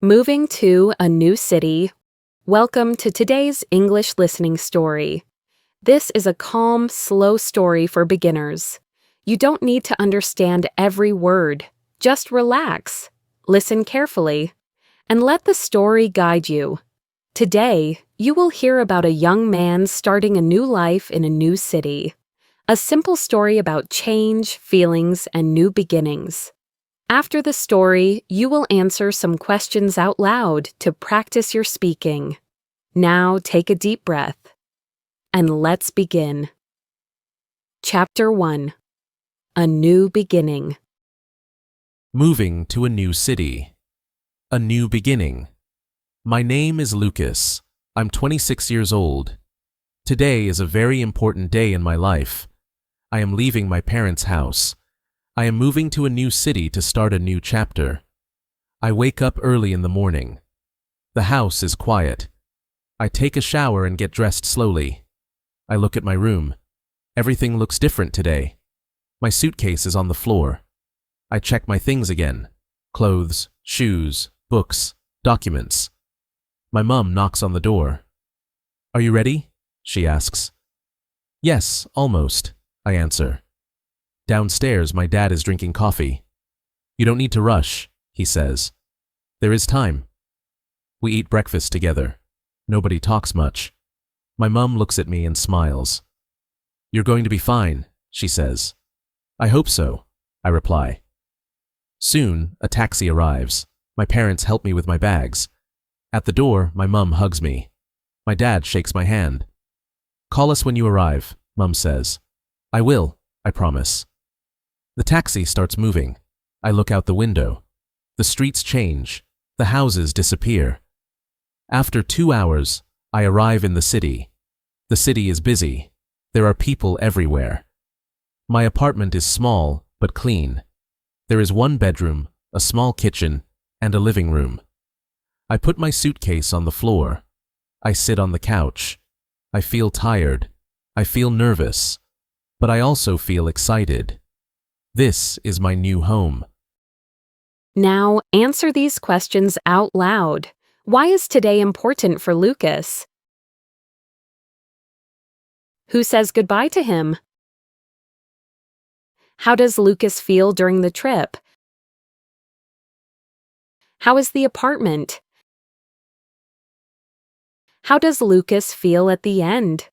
Moving to a new city. Welcome to today's English listening story. This is a calm, slow story for beginners. You don't need to understand every word. Just relax, listen carefully, and let the story guide you. Today, you will hear about a young man starting a new life in a new city. A simple story about change, feelings, and new beginnings. After the story, you will answer some questions out loud to practice your speaking. Now take a deep breath. And let's begin. Chapter 1. A New Beginning. Moving to a new city. A new beginning. My name is Lucas. I'm 26 years old. Today is a very important day in my life. I am leaving my parents' house. I am moving to a new city to start a new chapter. I wake up early in the morning. The house is quiet. I take a shower and get dressed slowly. I look at my room. Everything looks different today. My suitcase is on the floor. I check my things again. Clothes, shoes, books, documents. My mom knocks on the door. "Are you ready?" she asks. "Yes, almost," I answer. Downstairs, my dad is drinking coffee. "You don't need to rush," he says. "There is time." We eat breakfast together. Nobody talks much. My mom looks at me and smiles. "You're going to be fine," she says. "I hope so," I reply. Soon, a taxi arrives. My parents help me with my bags. At the door, my mom hugs me. My dad shakes my hand. "Call us when you arrive," Mom says. "I will," I promise. The taxi starts moving. I look out the window. The streets change. The houses disappear. After 2 hours, I arrive in the city. The city is busy. There are people everywhere. My apartment is small but clean. There is one bedroom, a small kitchen, and a living room. I put my suitcase on the floor. I sit on the couch. I feel tired. I feel nervous. But I also feel excited. This is my new home. Now, answer these questions out loud. Why is today important for Lucas? Who says goodbye to him? How does Lucas feel during the trip? How is the apartment? How does Lucas feel at the end?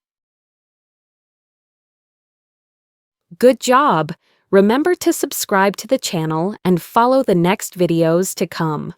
Good job! Remember to subscribe to the channel and follow the next videos to come.